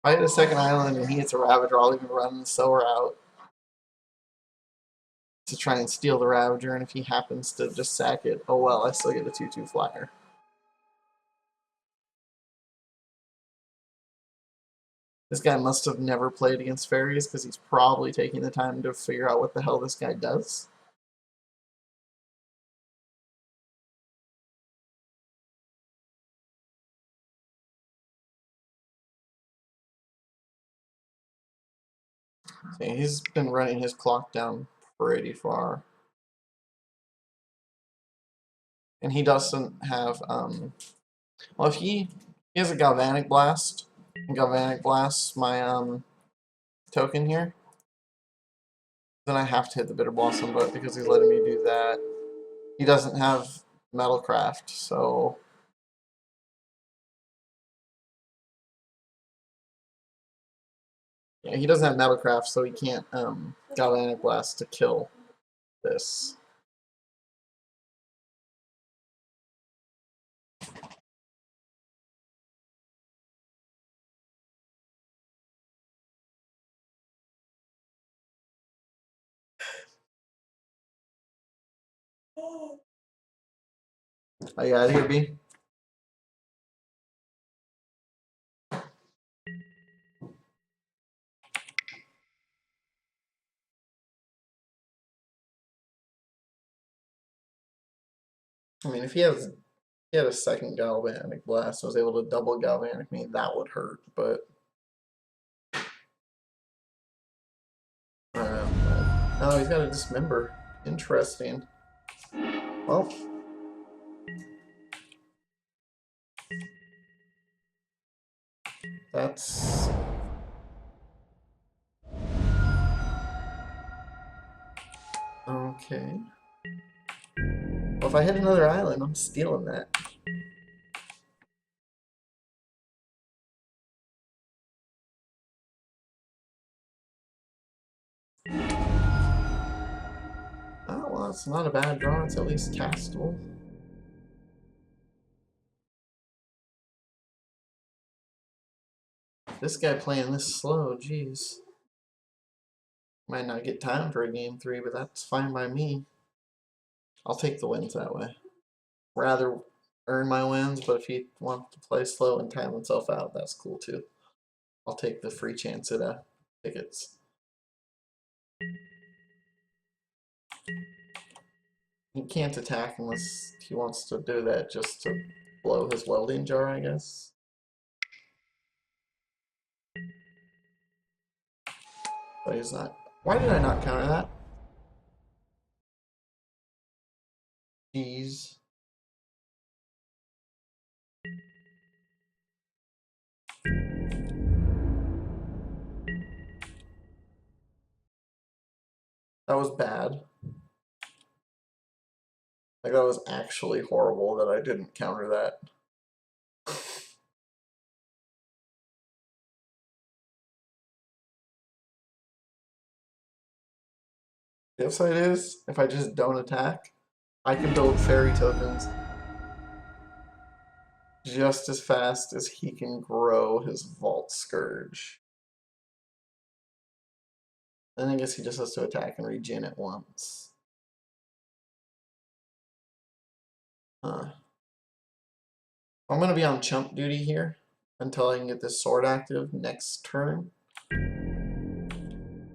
I hit a second island and he hits a Ravager, I'll even run the Sower out to try and steal the Ravager, and if he happens to just sack it, oh well, I still get a 2/2 flyer. This guy must have never played against fairies because he's probably taking the time to figure out what the hell this guy does. See, he's been running his clock down pretty far. And he doesn't have, well, if he has a Galvanic Blast, and Galvanic Blasts my, token here, then I have to hit the Bitter Blossom, but because he's letting me do that, he doesn't have Metalcraft, so... Yeah, he doesn't have Metalcraft, so he can't, Galvanic Blast to kill this. Are you out of here, B? I mean, if he had a second Galvanic Blast, was able to double Galvanic me, that would hurt, but... Oh, he's got a Dismember. Interesting. Well... That's... Okay. Well, if I hit another island, I'm stealing that. Oh, well, it's not a bad draw. It's at least castable. This guy playing this slow, jeez. Might not get time for a game 3, but that's fine by me. I'll take the wins that way. Rather earn my wins, but if he wants to play slow and time himself out, that's cool too. I'll take the free chance at tickets. He can't attack unless he wants to do that just to blow his welding jar, I guess. But he's not. Why did I not counter that? Jeez. That was bad. Like, that was actually horrible that I didn't counter that. The upside is, if I just don't attack, I can build fairy tokens just as fast as he can grow his Vault Scourge. Then I guess he just has to attack and regen it once. Huh. I'm going to be on chump duty here until I can get this sword active next turn.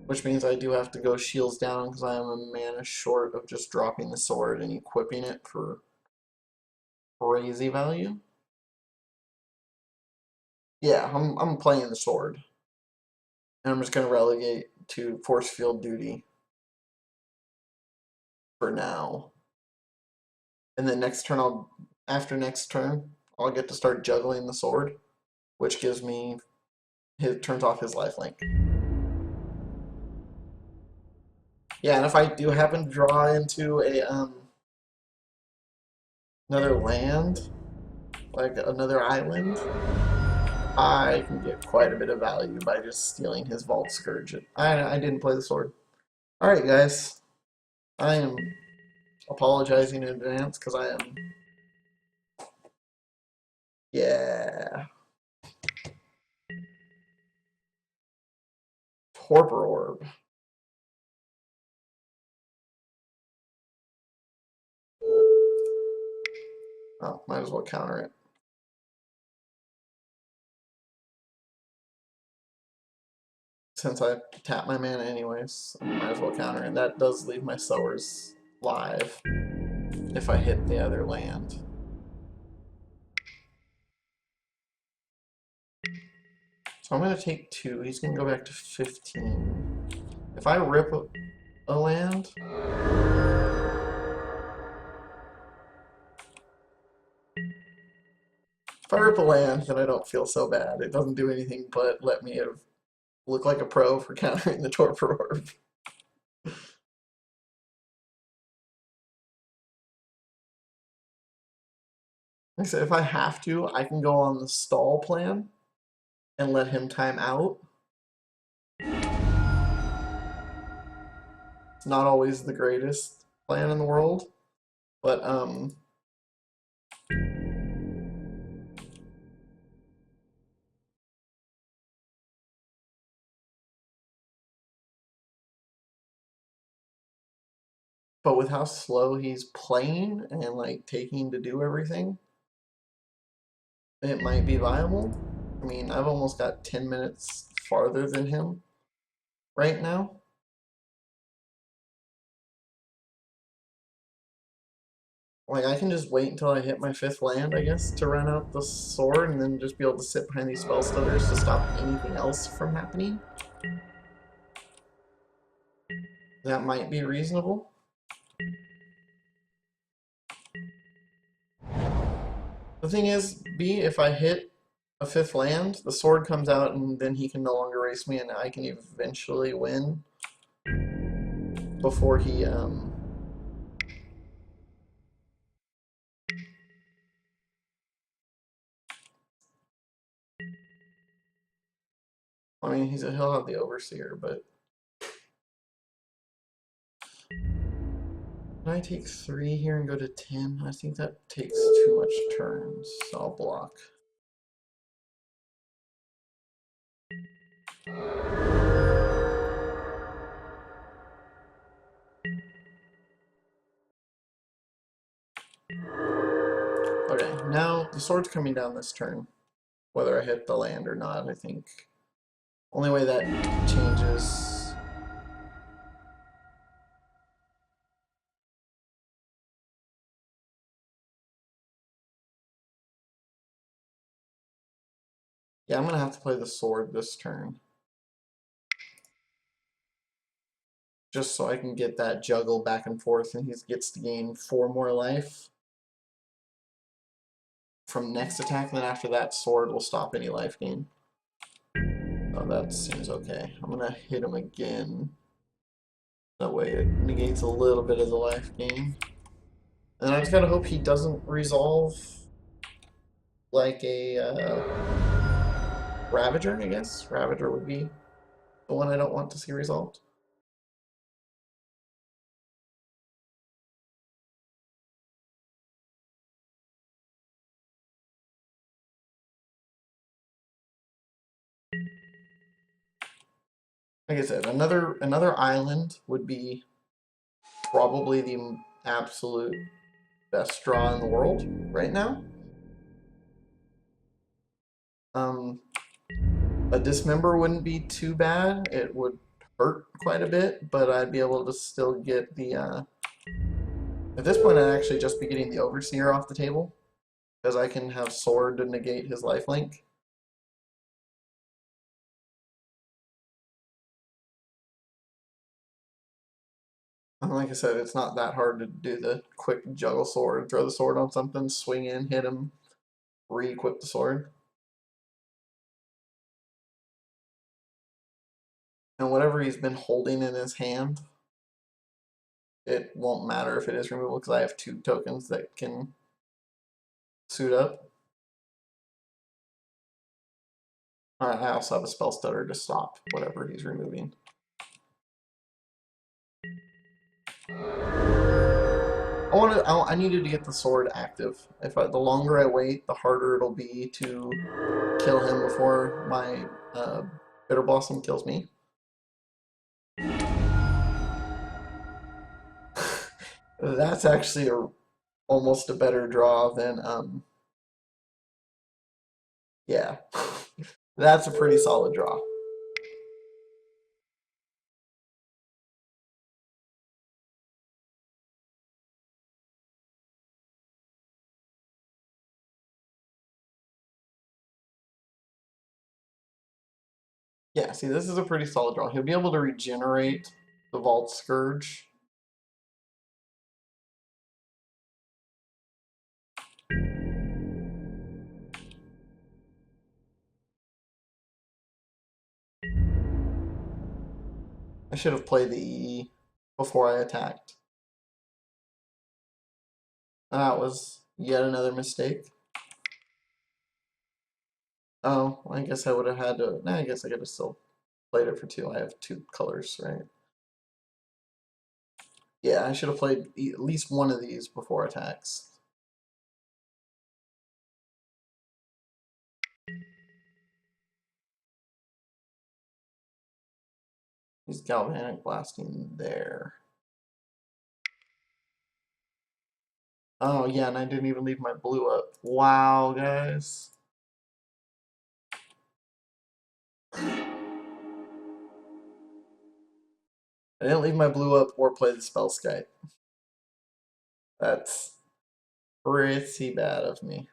Which means I do have to go shields down because I am a mana short of just dropping the sword and equipping it for crazy value. Yeah, I'm playing the sword. And I'm just going to relegate to force field duty for now. And then next turn, after next turn, I'll get to start juggling the sword, which gives me, turns off his lifelink. Yeah, and if I do happen to draw into a another land, like another island, I can get quite a bit of value by just stealing his Vault Scourge. I didn't play the sword. Alright, guys. I am apologizing in advance because I am... Yeah. Torpor Orb. Oh, might as well counter it. Since I tap my mana anyways, I might as well counter it. That does leave my Sowers live if I hit the other land. So I'm going to take 2. He's going to go back to 15. If I rip a land... If I rip a land, then I don't feel so bad. It doesn't do anything but let me look like a pro for countering the Torpor Orb. Like I said, if I have to, I can go on the stall plan and let him time out. It's not always the greatest plan in the world, but with how slow he's playing and like taking to do everything, it might be viable. I mean, I've almost got 10 minutes farther than him right now. Like, I can just wait until I hit my 5th land, I guess, to run out the sword and then just be able to sit behind these spell stutters to stop anything else from happening. That might be reasonable. The thing is, B, if I hit a 5th land, the sword comes out and then he can no longer race me and I can eventually win before he, I mean, he'll have the Overseer, but... Can I take 3 here and go to 10? I think that takes too much turns, so I'll block. Okay, now the sword's coming down this turn, whether I hit the land or not, I think. Only way that changes... Yeah, I'm gonna have to play the sword this turn. Just so I can get that juggle back and forth and he gets to gain 4 more life from next attack, and then after that, sword will stop any life gain. Oh, that seems okay. I'm gonna hit him again. That way it negates a little bit of the life gain. And I just gotta hope he doesn't resolve like a Ravager, I guess. Ravager would be the one I don't want to see resolved. Like I said, another island would be probably the absolute best draw in the world right now. A Dismember wouldn't be too bad. It would hurt quite a bit, but I'd be able to still get the... At this point, I'd actually just be getting the Overseer off the table, because I can have Sword to negate his lifelink. And like I said, it's not that hard to do the quick juggle sword, throw the sword on something, swing in, hit him, re-equip the sword. And whatever he's been holding in his hand, it won't matter if it is removal because I have 2 tokens that can suit up. Alright, I also have a spell stutter to stop whatever he's removing. I needed to get the sword active. The longer I wait, the harder it'll be to kill him before my Bitter Blossom kills me. That's actually almost a better draw than yeah. That's a pretty solid draw. Yeah, see, this is a pretty solid draw. He'll be able to regenerate the Vault Scourge. I should have played the E before I attacked. That was yet another mistake. Oh, I guess I would have had to. Nah, I guess I could have still played it for 2. I have 2 colors, right? Yeah, I should have played at least one of these before attacks. He's Galvanic Blasting there. Oh, yeah, and I didn't even leave my blue up. Wow, guys. I didn't leave my blue up or play the Spellskite. That's pretty bad of me.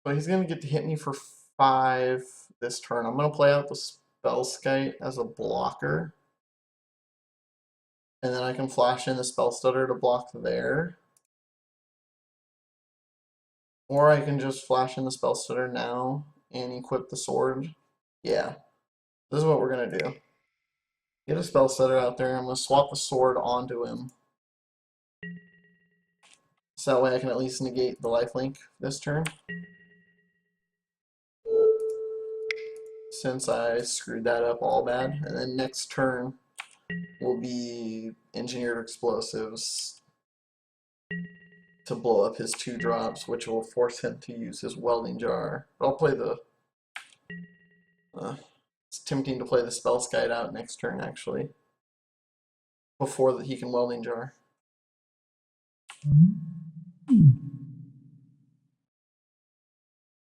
But he's going to get to hit me for 5 this turn. I'm going to play out the Spellskite as a blocker. And then I can flash in the Spell Stutter to block there. Or I can just flash in the Spell Stutter now and equip the sword. Yeah, this is what we're going to do. Get a Spell Stutter out there. I'm going to swap the sword onto him. So that way I can at least negate the lifelink this turn. Since I screwed that up all bad. And then next turn will be Engineered Explosives to blow up his 2 drops, which will force him to use his Welding Jar. But I'll play the... it's tempting to play the Spellskite out next turn, actually. Before he can Welding Jar.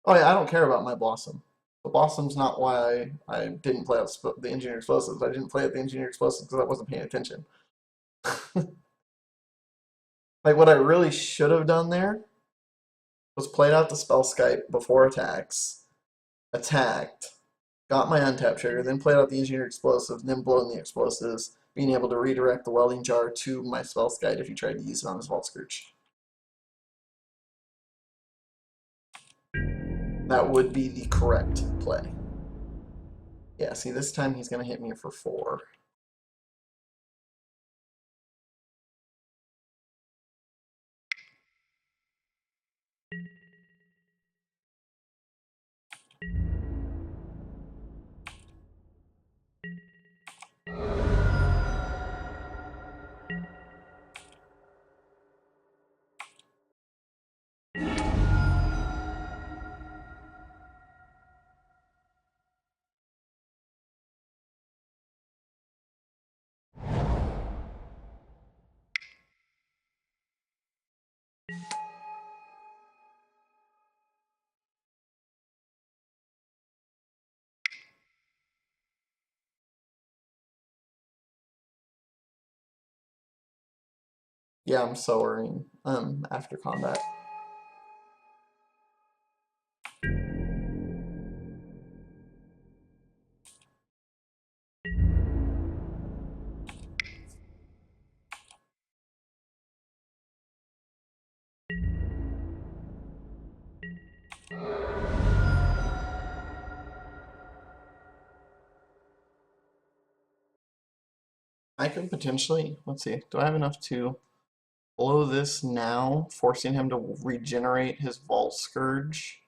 Oh yeah, I don't care about my Blossom. The Blossom's not why I didn't play out the Engineered Explosives. I didn't play out the Engineered Explosives because I wasn't paying attention. Like, what I really should have done there was played out the Spellskite before attacks, attacked, got my untap trigger, then played out the Engineered Explosives, and then blown the explosives, being able to redirect the Welding Jar to my Spellskite if he tried to use it on his Vault Scourge. That would be the correct play. Yeah, see, this time he's going to hit me for 4. Yeah, I'm sowering after combat. I could potentially, let's see, do I have enough to blow this now, forcing him to regenerate his Vault Scourge?